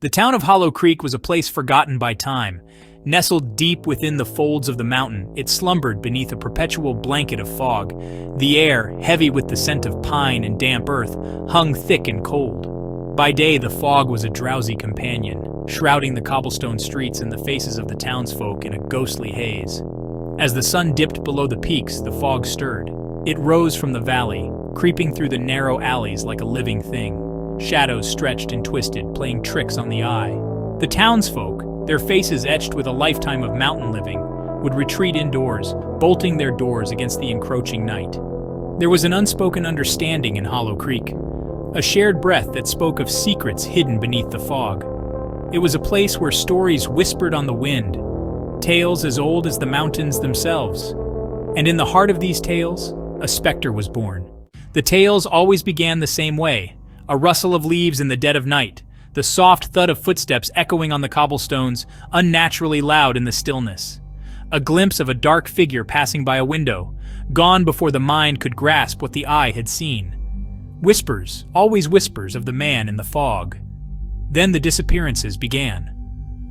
The town of Hollow Creek was a place forgotten by time. Nestled deep within the folds of the mountain, it slumbered beneath a perpetual blanket of fog. The air, heavy with the scent of pine and damp earth, hung thick and cold. By day, the fog was a drowsy companion, shrouding the cobblestone streets and the faces of the townsfolk in a ghostly haze. As the sun dipped below the peaks, the fog stirred. It rose from the valley, creeping through the narrow alleys like a living thing. Shadows stretched and twisted, playing tricks on the eye. The townsfolk, their faces etched with a lifetime of mountain living, would retreat indoors, bolting their doors against the encroaching night. There was an unspoken understanding in Hollow Creek, a shared breath that spoke of secrets hidden beneath the fog. It was a place where stories whispered on the wind, tales as old as the mountains themselves. And in the heart of these tales, a specter was born. The tales always began the same way, a rustle of leaves in the dead of night, the soft thud of footsteps echoing on the cobblestones, unnaturally loud in the stillness. A glimpse of a dark figure passing by a window, gone before the mind could grasp what the eye had seen. Whispers, always whispers of the man in the fog. Then the disappearances began.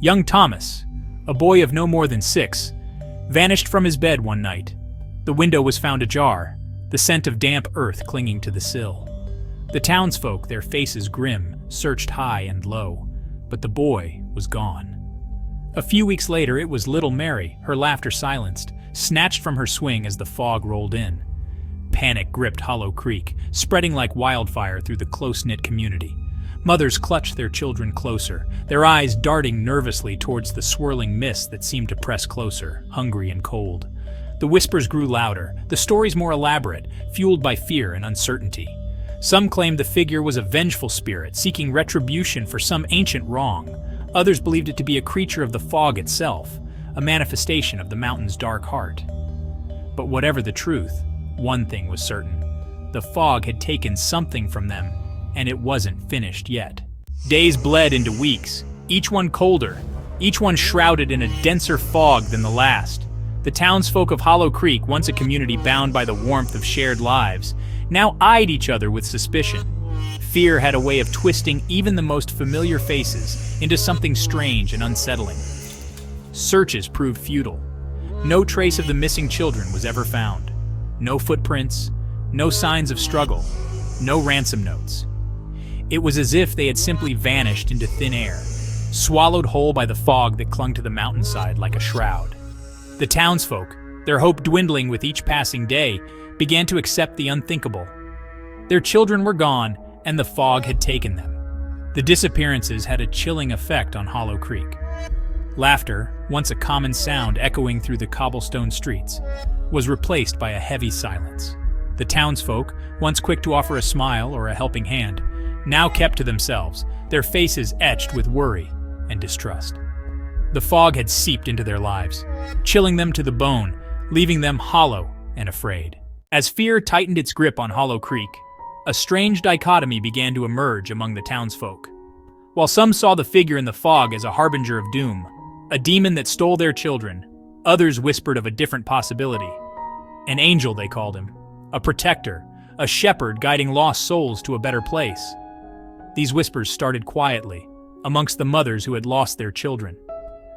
Young Thomas, a boy of no more than 6, vanished from his bed one night. The window was found ajar, the scent of damp earth clinging to the sill. The townsfolk, their faces grim, searched high and low, but the boy was gone. A few weeks later, it was little Mary, her laughter silenced, snatched from her swing as the fog rolled in. Panic gripped Hollow Creek, spreading like wildfire through the close-knit community. Mothers clutched their children closer, their eyes darting nervously towards the swirling mist that seemed to press closer, hungry and cold. The whispers grew louder, the stories more elaborate, fueled by fear and uncertainty. Some claimed the figure was a vengeful spirit, seeking retribution for some ancient wrong. Others believed it to be a creature of the fog itself, a manifestation of the mountain's dark heart. But whatever the truth, one thing was certain. The fog had taken something from them, and it wasn't finished yet. Days bled into weeks, each one colder, each one shrouded in a denser fog than the last. The townsfolk of Hollow Creek, once a community bound by the warmth of shared lives, now eyed each other with suspicion. Fear had a way of twisting even the most familiar faces into something strange and unsettling. Searches proved futile. No trace of the missing children was ever found. No footprints, no signs of struggle, no ransom notes. It was as if they had simply vanished into thin air, swallowed whole by the fog that clung to the mountainside like a shroud. The townsfolk, their hope dwindling with each passing day, began to accept the unthinkable. Their children were gone, and the fog had taken them. The disappearances had a chilling effect on Hollow Creek. Laughter, once a common sound echoing through the cobblestone streets, was replaced by a heavy silence. The townsfolk, once quick to offer a smile or a helping hand, now kept to themselves, their faces etched with worry and distrust. The fog had seeped into their lives, chilling them to the bone, leaving them hollow and afraid. As fear tightened its grip on Hollow Creek, a strange dichotomy began to emerge among the townsfolk. While some saw the figure in the fog as a harbinger of doom, a demon that stole their children, others whispered of a different possibility. An angel, they called him, a protector, a shepherd guiding lost souls to a better place. These whispers started quietly, amongst the mothers who had lost their children.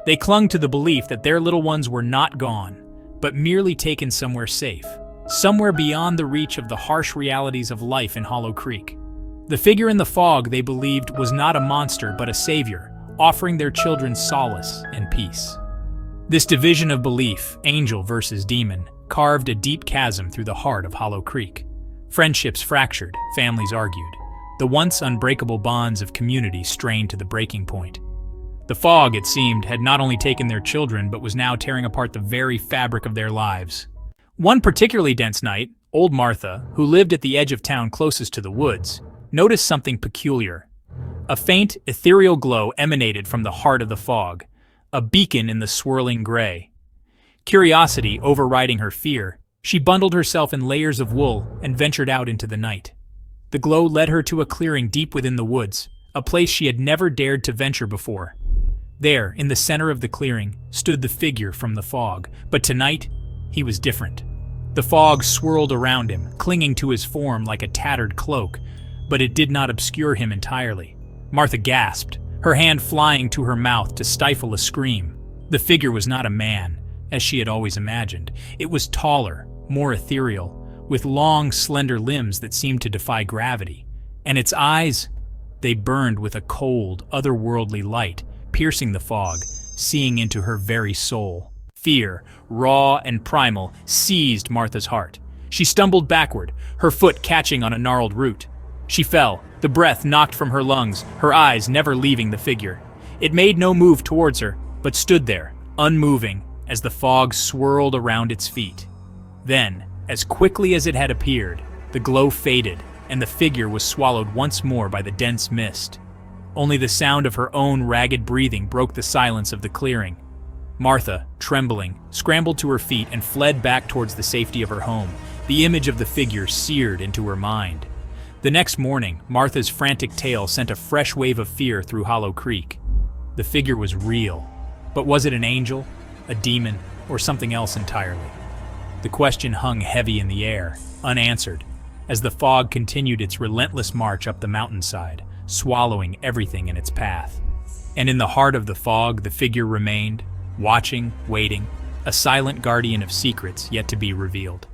They clung to the belief that their little ones were not gone, but merely taken somewhere safe, somewhere beyond the reach of the harsh realities of life in Hollow Creek. The figure in the fog, they believed, was not a monster but a savior, offering their children solace and peace. This division of belief, angel versus demon, carved a deep chasm through the heart of Hollow Creek. Friendships fractured, families argued. The once unbreakable bonds of community strained to the breaking point. The fog, it seemed, had not only taken their children but was now tearing apart the very fabric of their lives. One particularly dense night, old Martha, who lived at the edge of town closest to the woods, noticed something peculiar. A faint, ethereal glow emanated from the heart of the fog, a beacon in the swirling gray. Curiosity overriding her fear, she bundled herself in layers of wool and ventured out into the night. The glow led her to a clearing deep within the woods, a place she had never dared to venture before. There, in the center of the clearing, stood the figure from the fog, but tonight, he was different. The fog swirled around him, clinging to his form like a tattered cloak, but it did not obscure him entirely. Martha gasped, her hand flying to her mouth to stifle a scream. The figure was not a man, as she had always imagined. It was taller, more ethereal, with long, slender limbs that seemed to defy gravity. And its eyes, they burned with a cold, otherworldly light, piercing the fog, seeing into her very soul. Fear, raw and primal, seized Martha's heart. She stumbled backward, her foot catching on a gnarled root. She fell, the breath knocked from her lungs, her eyes never leaving the figure. It made no move towards her, but stood there, unmoving, as the fog swirled around its feet. Then, as quickly as it had appeared, the glow faded, and the figure was swallowed once more by the dense mist. Only the sound of her own ragged breathing broke the silence of the clearing. Martha, trembling, scrambled to her feet and fled back towards the safety of her home, the image of the figure seared into her mind. The next morning, Martha's frantic tale sent a fresh wave of fear through Hollow Creek. The figure was real, but was it an angel, a demon, or something else entirely? The question hung heavy in the air, unanswered, as the fog continued its relentless march up the mountainside, swallowing everything in its path. And in the heart of the fog, the figure remained, watching, waiting, a silent guardian of secrets yet to be revealed.